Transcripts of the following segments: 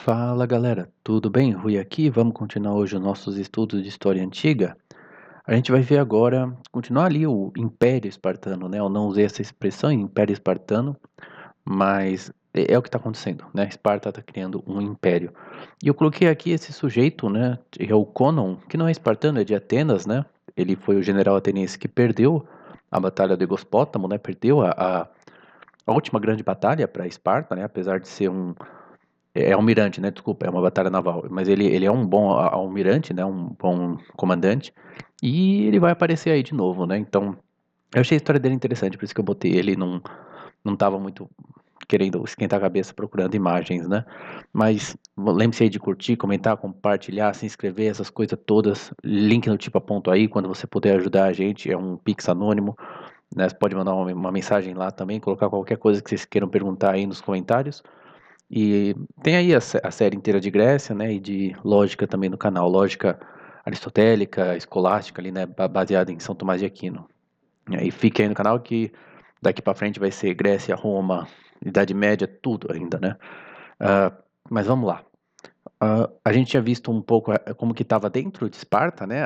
Fala galera, tudo bem? Rui aqui, vamos continuar hoje os nossos estudos de história antiga. A gente vai ver agora, continuar ali o Império Espartano, né? Eu não usei essa expressão, Império Espartano, mas é o que está acontecendo, né? Esparta está criando um império. E eu coloquei aqui esse sujeito, né? É o Conon, que não é espartano, é de Atenas, né? Ele foi o general ateniense que perdeu a Batalha de Gospótamo, né? Perdeu a última grande batalha para Esparta, né? Apesar de ser um almirante, né? Desculpa, é uma batalha naval. Mas ele é um bom almirante, né? Um bom comandante. E ele vai aparecer aí de novo, né? Então, eu achei a história dele interessante, por isso que eu botei ele. Não tava muito querendo esquentar a cabeça procurando imagens, né? Mas lembre-se aí de curtir, comentar, compartilhar, se inscrever, essas coisas todas. Link no Tipo a Ponto aí, quando você puder ajudar a gente. É um Pix anônimo, né? Você pode mandar uma mensagem lá também, colocar qualquer coisa que vocês queiram perguntar aí nos comentários. E tem aí a série inteira de Grécia, né, e de lógica também no canal, lógica aristotélica, escolástica ali, né, baseada em São Tomás de Aquino. E fique aí no canal que daqui para frente vai ser Grécia, Roma, Idade Média, tudo ainda, né? Ah, mas vamos lá. A gente tinha visto um pouco como que estava dentro de Esparta, né?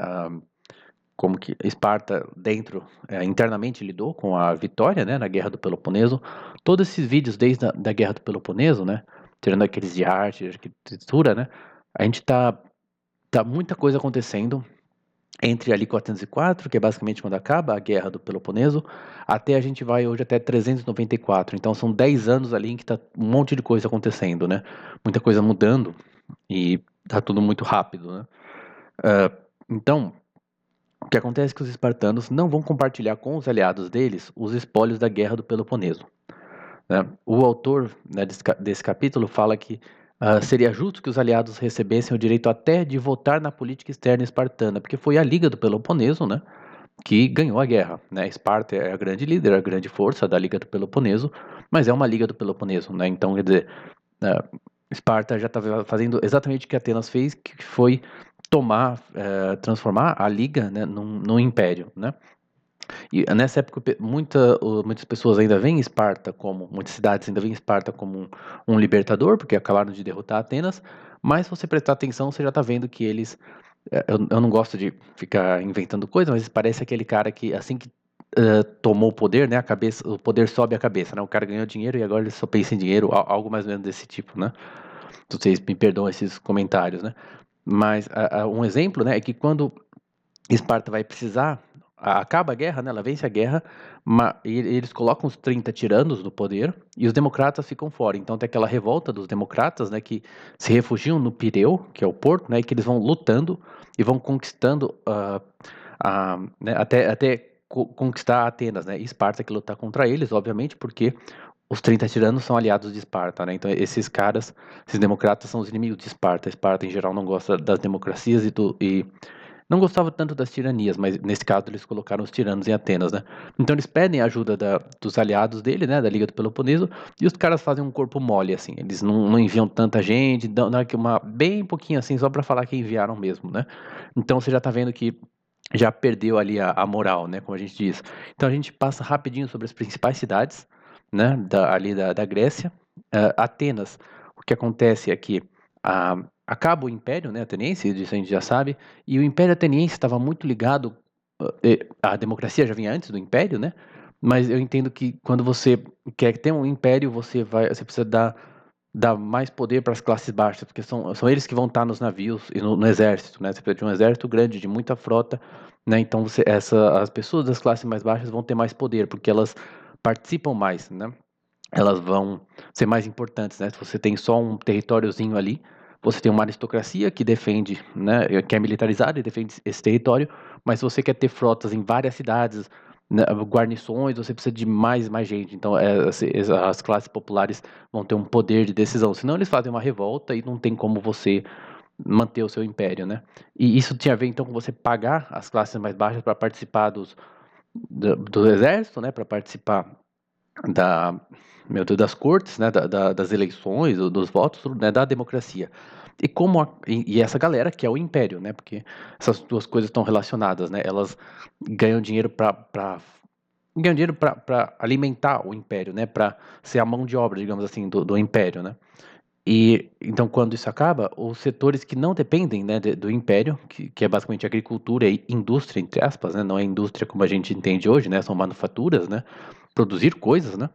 Como que Esparta dentro, internamente lidou com a vitória, né, na Guerra do Peloponeso. Todos esses vídeos desde a da Guerra do Peloponeso, né, tirando aqueles de arte, de arquitetura, né, a gente tá muita coisa acontecendo entre ali 404, que é basicamente quando acaba a Guerra do Peloponeso, até a gente vai hoje até 394. Então são 10 anos ali em que tá um monte de coisa acontecendo, né, muita coisa mudando e tá tudo muito rápido, né. Então, o que acontece é que os espartanos não vão compartilhar com os aliados deles os espólios da Guerra do Peloponeso, né? O autor, né, desse capítulo fala que seria justo que os aliados recebessem o direito até de votar na política externa espartana, porque foi a Liga do Peloponeso, né, que ganhou a guerra, né? Esparta é a grande líder, a grande força da Liga do Peloponeso, mas é uma Liga do Peloponeso, né? Então, quer dizer, Esparta já estava fazendo exatamente o que Atenas fez, que foi transformar a Liga, né, num império, né? E nessa época muitas pessoas ainda veem Esparta como, muitas cidades ainda veem Esparta como um libertador, porque acabaram de derrotar Atenas, mas se você prestar atenção, você já está vendo que eles, eu não gosto de ficar inventando coisa, mas parece aquele cara que assim que tomou o poder, né, o poder sobe a cabeça, né, o cara ganhou dinheiro e agora ele só pensa em dinheiro, algo mais ou menos desse tipo, né? Vocês me perdoam esses comentários, né? Mas um exemplo, né, é que quando Esparta vai precisar, acaba a guerra, né? Ela vence a guerra, e eles colocam os 30 tiranos no poder e os democratas ficam fora. Então tem aquela revolta dos democratas, né? Que se refugiam no Pireu, que é o porto, né? E que eles vão lutando e vão conquistando, né, até conquistar Atenas, né? E Esparta que lutar contra eles, obviamente, porque os 30 tiranos são aliados de Esparta, né? Então esses caras, esses democratas são os inimigos de Esparta. Esparta em geral não gosta das democracias e não gostava tanto das tiranias, mas nesse caso eles colocaram os tiranos em Atenas, né? Então eles pedem a ajuda dos aliados dele, né, da Liga do Peloponeso, e os caras fazem um corpo mole, assim. Eles não enviam tanta gente, dão bem pouquinho assim, só pra falar que enviaram mesmo, né? Então você já tá vendo que já perdeu ali a moral, né, como a gente diz. Então a gente passa rapidinho sobre as principais cidades, né, ali da Grécia. Atenas, o que acontece é que acaba o Império, né, Ateniense, disso a gente já sabe, e o Império Ateniense estava muito ligado, a democracia já vinha antes do Império, né, mas eu entendo que quando você quer ter um império, você precisa dar mais poder para as classes baixas, porque são eles que vão estar nos navios e no exército, né? Você precisa de um exército grande, de muita frota, né? Então as pessoas das classes mais baixas vão ter mais poder, porque elas participam mais, né? Elas vão ser mais importantes, né? Se você tem só um territóriozinho ali, você tem uma aristocracia que defende, né? Que é militarizada e defende esse território, mas se você quer ter frotas em várias cidades, né, guarnições, você precisa de mais gente. Então, as classes populares vão ter um poder de decisão. Senão, eles fazem uma revolta e não tem como você manter o seu império, né? E isso tinha a ver, então, com você pagar as classes mais baixas para participar do exército, né? Para participar da, meu Deus, das cortes, né, das eleições, dos votos, tudo, né, da democracia. E essa galera que é o império, né, porque essas duas coisas estão relacionadas, né, elas ganham dinheiro para alimentar o império, né, para ser a mão de obra, digamos assim, do império, né. E então, quando isso acaba, os setores que não dependem, né, do império, que é basicamente agricultura e indústria, entre aspas, né, não é indústria como a gente entende hoje, né, são manufaturas, né, produzir coisas, né.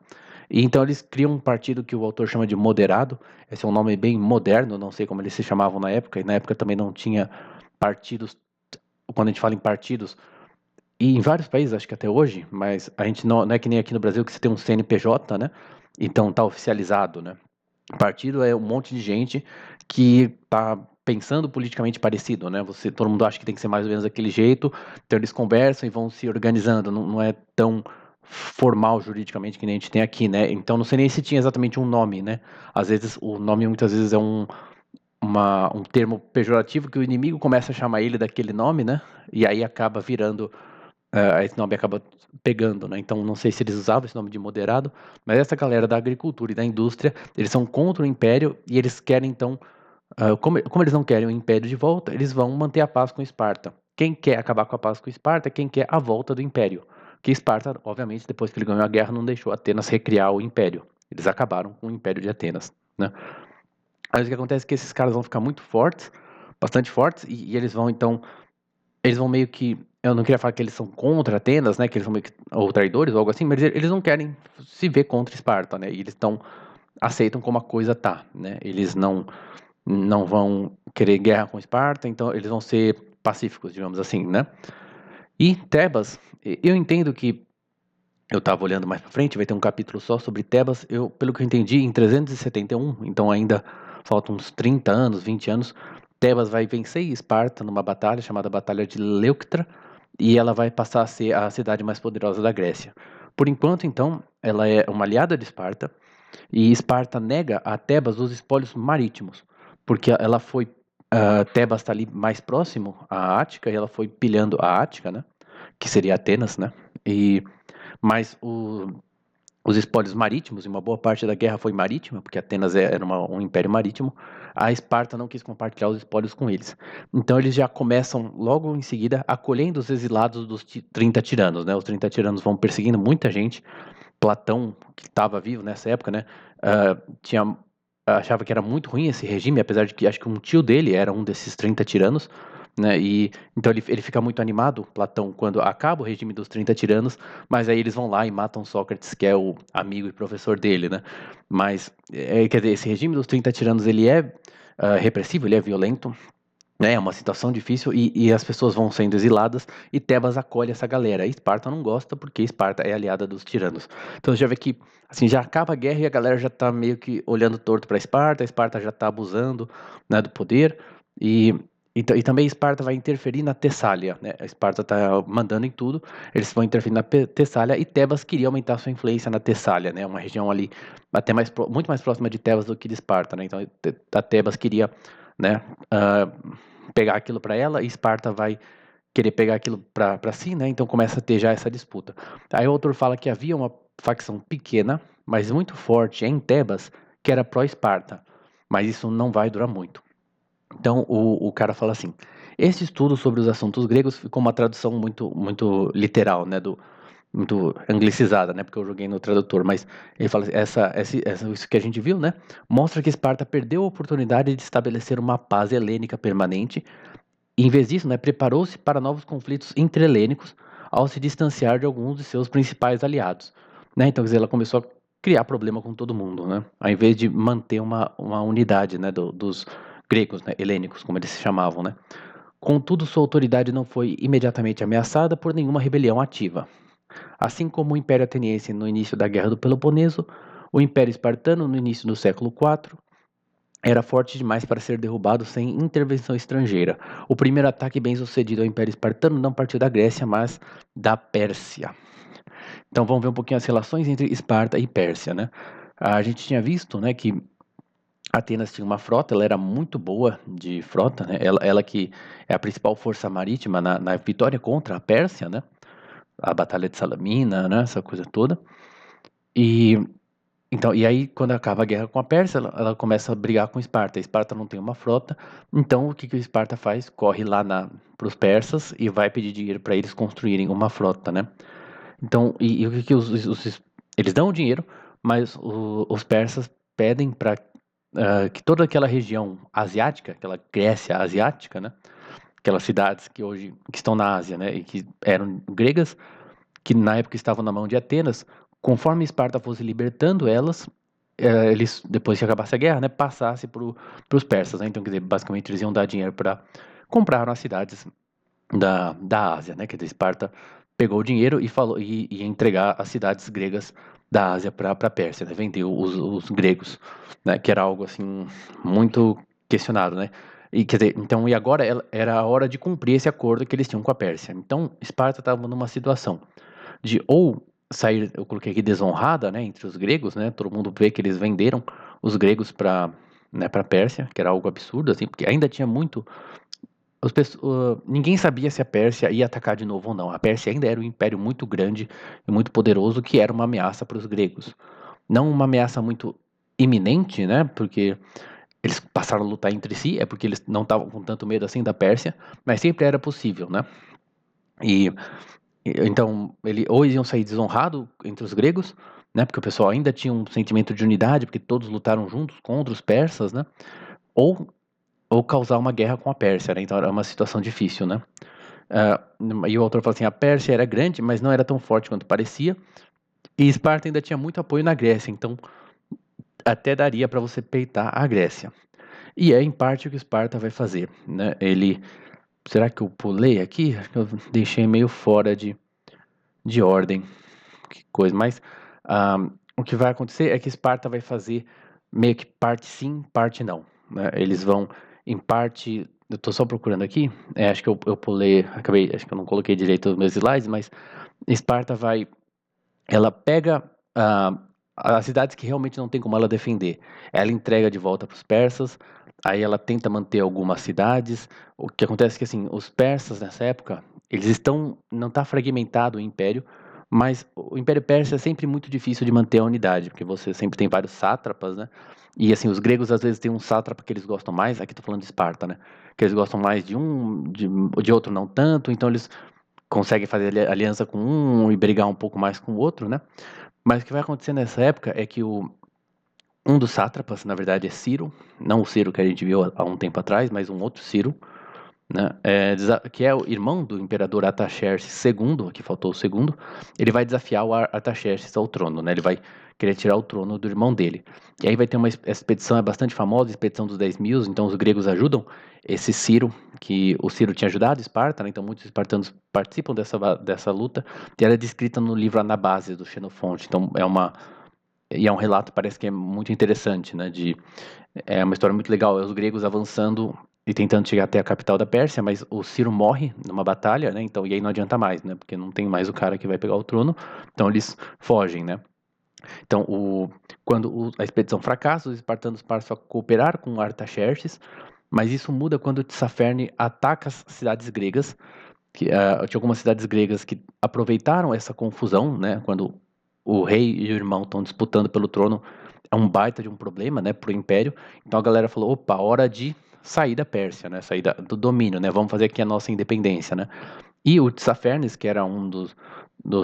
E então eles criam um partido que o autor chama de moderado. Esse é um nome bem moderno, não sei como eles se chamavam na época, e na época também não tinha partidos. Quando a gente fala em partidos, e em vários países, acho que até hoje, mas a gente não é que nem aqui no Brasil que você tem um CNPJ, né? Então tá oficializado, né? Partido é um monte de gente que tá pensando politicamente parecido, né? Todo mundo acha que tem que ser mais ou menos daquele jeito, então eles conversam e vão se organizando, não é tão formal juridicamente que nem a gente tem aqui, né? Então não sei nem se tinha exatamente um nome, né? Às vezes o nome muitas vezes é um termo pejorativo que o inimigo começa a chamar ele daquele nome, né? E aí acaba virando esse nome acaba pegando, né? Então, não sei se eles usavam esse nome de moderado, mas essa galera da agricultura e da indústria, eles são contra o império e eles querem, então, como eles não querem o império de volta, eles vão manter a paz com Esparta. Quem quer acabar com a paz com Esparta é quem quer a volta do império. Que Esparta, obviamente, depois que ele ganhou a guerra, não deixou Atenas recriar o império. Eles acabaram com o império de Atenas, né? Mas o que acontece é que esses caras vão ficar muito fortes, bastante fortes, e eles vão, então, eles vão meio que. Eu não queria falar que eles são contra Atenas, né? Que eles são meio que, ou traidores ou algo assim, mas eles não querem se ver contra Esparta, né? E eles aceitam como a coisa tá, né? Eles não vão querer guerra com Esparta, então eles vão ser pacíficos, digamos assim, né? E Tebas, eu entendo que eu estava olhando mais para frente, vai ter um capítulo só sobre Tebas. Pelo que eu entendi, em 371, então ainda faltam uns 30 anos, 20 anos, Tebas vai vencer Esparta numa batalha chamada Batalha de Leuctra, e ela vai passar a ser a cidade mais poderosa da Grécia. Por enquanto, então, ela é uma aliada de Esparta, e Esparta nega a Tebas os espólios marítimos, porque ela foi. Tebas está ali mais próximo à Ática, e ela foi pilhando a Ática, né? Que seria Atenas, né? E mas os espólios marítimos, e uma boa parte da guerra foi marítima, porque Atenas era um império marítimo, a Esparta não quis compartilhar os espólios com eles. Então eles já começam logo em seguida acolhendo os exilados dos 30 tiranos, né? Os 30 tiranos vão perseguindo muita gente. Platão, que estava vivo nessa época, né? Achava que era muito ruim esse regime, apesar de que acho que um tio dele era um desses 30 tiranos, né? E então ele fica muito animado, Platão, quando acaba o regime dos 30 tiranos, mas aí eles vão lá e matam Sócrates, que é o amigo e professor dele, né? Mas, quer dizer, esse regime dos 30 tiranos, ele é repressivo, ele é violento, né? É uma situação difícil e as pessoas vão sendo exiladas e Tebas acolhe essa galera. E Esparta não gosta porque Esparta é aliada dos tiranos. Então você já vê que assim já acaba a guerra e a galera já tá meio que olhando torto para Esparta, a Esparta já tá abusando, né, do poder e e também Esparta vai interferir na Tessália, né? A Esparta tá mandando em tudo, eles vão interferir na Tessália e Tebas queria aumentar sua influência na Tessália, né? Uma região ali até muito mais próxima de Tebas do que de Esparta, né? Então a Tebas queria, né, pegar aquilo para ela e Esparta vai querer pegar aquilo para si, né? Então começa a ter já essa disputa. Aí o autor fala que havia uma facção pequena, mas muito forte em Tebas, que era pró-Esparta, mas isso não vai durar muito. Então o cara fala assim: esse estudo sobre os assuntos gregos ficou uma tradução muito literal, né? Muito anglicizada, né? Porque eu joguei no tradutor, mas ele fala assim, isso que a gente viu, né? Mostra que Esparta perdeu a oportunidade de estabelecer uma paz helênica permanente e, em vez disso, né, preparou-se para novos conflitos intra-helênicos ao se distanciar de alguns de seus principais aliados, né? Então, quer dizer, ela começou a criar problema com todo mundo, né? Ao invés de manter uma unidade, né, dos gregos, né, helênicos, como eles se chamavam, né? Contudo, sua autoridade não foi imediatamente ameaçada por nenhuma rebelião ativa. Assim como o Império Ateniense no início da Guerra do Peloponeso, o Império Espartano no início do século IV era forte demais para ser derrubado sem intervenção estrangeira. O primeiro ataque bem-sucedido ao Império Espartano não partiu da Grécia, mas da Pérsia. Então vamos ver um pouquinho as relações entre Esparta e Pérsia, né? A gente tinha visto, né, que Atenas tinha uma frota, ela era muito boa de frota, né? Ela que é a principal força marítima na vitória contra a Pérsia, né? A Batalha de Salamina, né? Essa coisa toda. E então, e aí, quando acaba a guerra com a Pérsia, ela começa a brigar com Esparta. A Esparta não tem uma frota, então o que que o Esparta faz? Corre lá para os persas e vai pedir dinheiro para eles construírem uma frota, né? Então, e o que que eles dão o dinheiro, mas os persas pedem para que toda aquela região asiática, aquela Grécia asiática, né? Aquelas cidades que hoje que estão na Ásia, né? E que eram gregas, que na época estavam na mão de Atenas, conforme Esparta fosse libertando elas, eles, depois que acabasse a guerra, né, passasse para os persas, né? Então, quer dizer, basicamente eles iam dar dinheiro para comprar as cidades da Ásia, né? Quer dizer, Esparta pegou o dinheiro e falou e ia entregar as cidades gregas da Ásia para a Pérsia, né? Vendeu os gregos, né? Que era algo assim muito questionado, né? E quer dizer, então e agora era a hora de cumprir esse acordo que eles tinham com a Pérsia. Então Esparta estava numa situação de ou sair, eu coloquei aqui desonrada, né, entre os gregos, né? Todo mundo vê que eles venderam os gregos para, né, para Pérsia, que era algo absurdo assim, porque ainda tinha muito ninguém sabia se a Pérsia ia atacar de novo ou não. A Pérsia ainda era um império muito grande e muito poderoso que era uma ameaça para os gregos. Não uma ameaça muito iminente, né? Porque eles passaram a lutar entre si, é porque eles não estavam com tanto medo assim da Pérsia, mas sempre era possível, né? E então ou eles iam sair desonrado entre os gregos, né? Porque o pessoal ainda tinha um sentimento de unidade, porque todos lutaram juntos contra os persas, né? Ou ou causar uma guerra com a Pérsia, né? Então era uma situação difícil, né? E o autor fala assim: a Pérsia era grande, mas não era tão forte quanto parecia, e Esparta ainda tinha muito apoio na Grécia, então até daria para você peitar a Grécia. E é em parte o que Esparta vai fazer, né? Será que eu pulei aqui? Acho que eu deixei meio fora de ordem, que coisa. Mas ah, o que vai acontecer é que Esparta vai fazer meio que parte sim, parte não, né? Eles vão em parte. Eu tô só procurando aqui. Acho que eu pulei, acabei, acho que eu não coloquei direito os meus slides, mas Esparta ela pega as cidades que realmente não tem como ela defender. Ela entrega de volta para os persas, aí ela tenta manter algumas cidades. O que acontece é que assim, os persas nessa época, não está fragmentado o império, mas o Império Persa é sempre muito difícil de manter a unidade, porque você sempre tem vários sátrapas, né? E assim, os gregos às vezes têm um sátrapa que eles gostam mais, aqui estou falando de Esparta, né? Que eles gostam mais de outro não tanto, então eles consegue fazer aliança com um e brigar um pouco mais com o outro, né? Mas o que vai acontecer nessa época é que um dos sátrapas, na verdade, é Ciro, não o Ciro que a gente viu há um tempo atrás, mas um outro Ciro, né? Que é o irmão do imperador Artaxerxes II, aqui faltou o segundo, ele vai desafiar o Artaxerxes ao trono, né? Ele vai querer tirar o trono do irmão dele. E aí vai ter essa expedição é bastante famosa, a expedição dos 10.000, então os gregos ajudam esse Ciro, que o Ciro tinha ajudado Esparta, né? Então muitos espartanos participam dessa luta, e ela é descrita no livro Anabases, do Xenofonte, então é um relato, parece que é muito interessante, né? É uma história muito legal. É os gregos avançando e tentando chegar até a capital da Pérsia, mas o Ciro morre numa batalha, né? Então, e aí não adianta mais, né? Porque não tem mais o cara que vai pegar o trono. Então eles fogem, né? Então, quando a expedição fracassa, os espartanos passam a cooperar com Artaxerxes, mas isso muda quando Tissaferne ataca as cidades gregas. Tinha algumas cidades gregas que aproveitaram essa confusão, né? Quando o rei e o irmão estão disputando pelo trono, é um baita de um problema, né, pro império. Então a galera falou, opa, hora de sair da Pérsia, né, sair do domínio, né, vamos fazer aqui a nossa independência, né. E o Tissafernes, que era um dos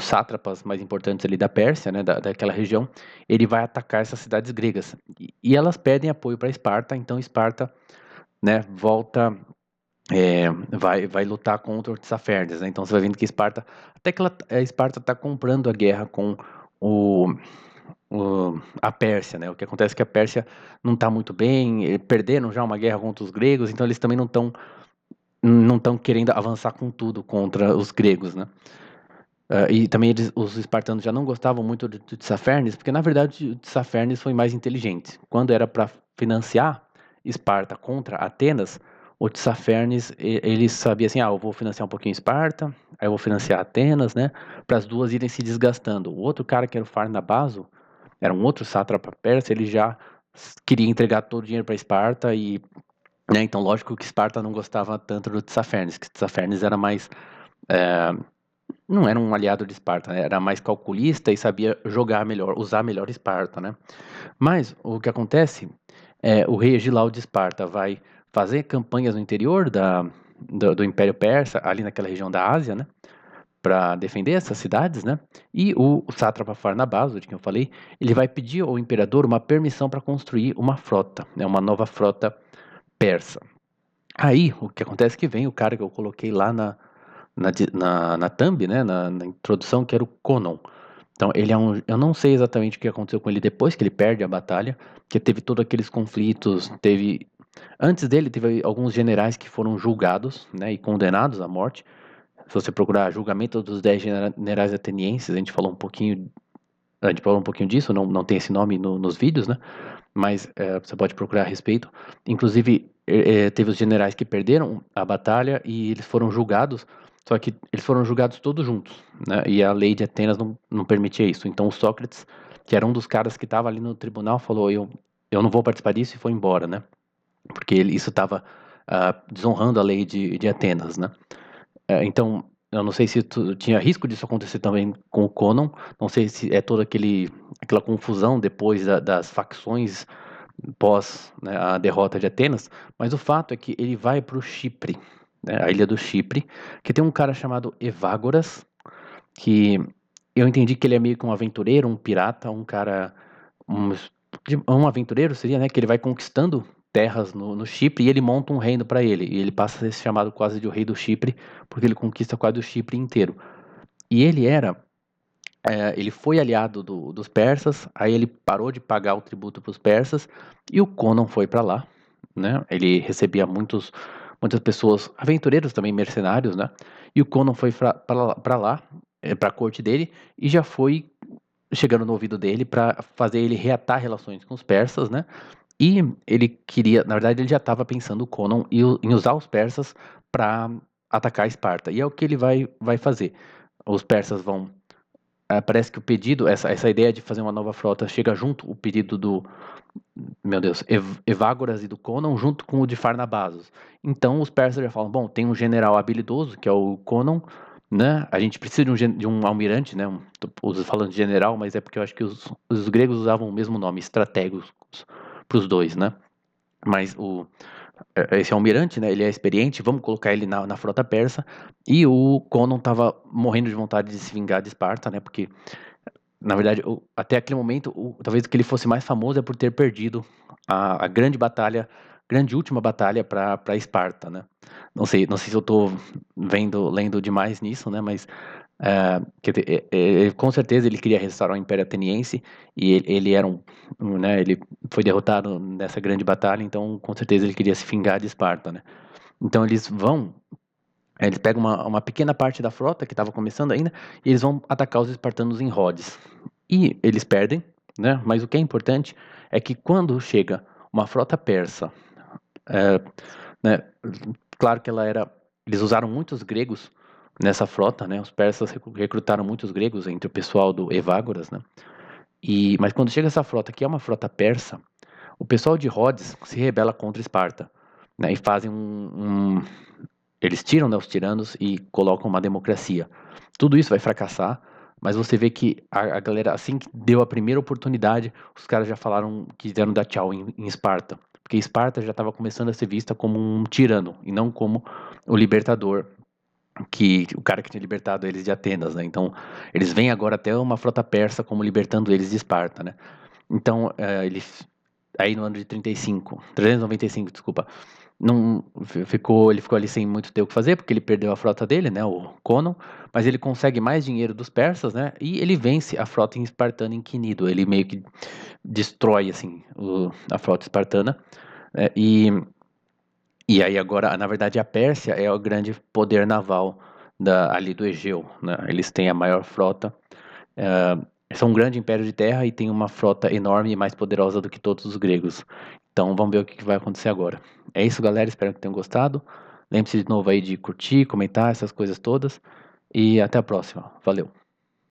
sátrapas mais importantes ali da Pérsia, né, daquela região, ele vai atacar essas cidades gregas. E elas pedem apoio para Esparta, então Esparta, né, volta, vai lutar contra o Tissafernes, né, então você vai vendo que Esparta, até que Esparta está comprando a guerra com o, a Pérsia, né? O que acontece é que a Pérsia não está muito bem, perderam já uma guerra contra os gregos, então eles também não estão querendo avançar com tudo contra os gregos, né? E também os espartanos já não gostavam muito de Tissafernes, porque na verdade o Tissafernes foi mais inteligente. Quando era para financiar Esparta contra Atenas, o Tissafernes ele sabia assim, eu vou financiar um pouquinho Esparta, aí eu vou financiar Atenas, né? Para as duas irem se desgastando. O outro cara que era o Farnabazo, era um outro sátrapa persa, ele já queria entregar todo o dinheiro para Esparta e, né, então lógico que Esparta não gostava tanto do Tissafernes, que Tissafernes era mais, é, não era um aliado de Esparta, né, era mais calculista e sabia jogar melhor, usar melhor Esparta, né? Mas o que acontece o rei Egilau de Esparta vai fazer campanhas no interior do Império Persa, ali naquela região da Ásia, né? para defender essas cidades, né? E o sátrapa Farnabazo, de quem eu falei, ele vai pedir ao imperador uma permissão para construir uma frota, né? Uma nova frota persa. Aí, o que acontece é que vem o cara que eu coloquei lá na thumb, né? Na introdução, que era o Conon. Então, ele é um. Eu não sei exatamente o que aconteceu com ele depois que ele perde a batalha, que teve todos aqueles conflitos, teve. Antes dele, teve alguns generais que foram julgados, né, e condenados à morte. Se você procurar julgamento dos 10 generais atenienses, a gente falou um pouquinho disso, não tem esse nome nos vídeos, né? Mas você pode procurar a respeito. Inclusive, teve os generais que perderam a batalha e eles foram julgados, só que eles foram julgados todos juntos, né? E a lei de Atenas não permitia isso. Então, o Sócrates, que era um dos caras que estava ali no tribunal, falou: eu não vou participar disso, e foi embora, né? Porque isso estava desonrando a lei de Atenas, né? Então, eu não sei se tinha risco disso acontecer também com o Conon, não sei se é toda aquela confusão depois das facções pós, né, a derrota de Atenas, mas o fato é que ele vai para o Chipre, né, a ilha do Chipre, que tem um cara chamado Evágoras, que eu entendi que ele é meio que um aventureiro, um pirata, um cara, um, um aventureiro seria, né, que ele vai conquistando terras no Chipre e ele monta um reino para ele, e ele passa a ser chamado quase de o rei do Chipre, porque ele conquista quase o Chipre inteiro. E ele foi aliado dos persas, aí ele parou de pagar o tributo para os persas e o Conon foi para lá, né? Ele recebia muitas pessoas, aventureiros também, mercenários, né? E o Conon foi para lá, para a corte dele e já foi chegando no ouvido dele para fazer ele reatar relações com os persas, né? E ele queria, na verdade, ele já estava pensando o Conon em usar os persas para atacar Esparta. E é o que ele vai fazer. Os persas vão parece que o pedido, essa ideia de fazer uma nova frota chega junto o pedido meu Deus, Evágoras e do Conon junto com o de Farnabazus. Então os persas já falam, bom, tem um general habilidoso, que é o Conon, né? A gente precisa de um almirante, né? Tô falando de general, mas é porque eu acho que os gregos usavam o mesmo nome, estratégos, para os dois, né? Mas esse almirante, né, ele é experiente, vamos colocar ele na frota persa, e o Conon estava morrendo de vontade de se vingar de Esparta, né, porque, na verdade, até aquele momento, talvez o que ele fosse mais famoso é por ter perdido a grande batalha, grande última batalha para Esparta, né. Não sei se eu estou lendo demais nisso, né, mas com certeza ele queria restaurar o Império Ateniense e ele era né, ele foi derrotado nessa grande batalha, então com certeza ele queria se vingar de Esparta, né? Então eles pegam uma pequena parte da frota que estava começando ainda e eles vão atacar os espartanos em Rhodes. E eles perdem, né? Mas o que é importante é que quando chega uma frota persa, é, né, claro que eles usaram muitos gregos nessa frota, né? Os persas recrutaram muitos gregos entre o pessoal do Evágoras, né? Mas quando chega essa frota, que é uma frota persa, o pessoal de Rhodes se rebela contra Esparta, né? E fazem eles tiram, né, os tiranos e colocam uma democracia. Tudo isso vai fracassar, mas você vê que a galera, assim que deu a primeira oportunidade, os caras já falaram que quiseram dar tchau em Esparta. Porque Esparta já estava começando a ser vista como um tirano e não como o libertador, o cara que tinha libertado eles de Atenas, né? Então, eles veem agora até uma frota persa como libertando eles de Esparta, né? Então, aí no ano de 395, desculpa, não ele ficou ali sem muito ter o que fazer, porque ele perdeu a frota dele, né, o Conon, mas ele consegue mais dinheiro dos persas, né, e ele vence a frota espartana em Quinido, ele meio que destrói, assim, a frota espartana, né, e aí agora, na verdade, a Pérsia é o grande poder naval ali do Egeu, né, eles têm a maior frota, são um grande império de terra e tem uma frota enorme e mais poderosa do que todos os gregos. Então vamos ver o que vai acontecer agora. É isso, galera. Espero que tenham gostado. Lembre-se de novo aí de curtir, comentar essas coisas todas. E até a próxima. Valeu!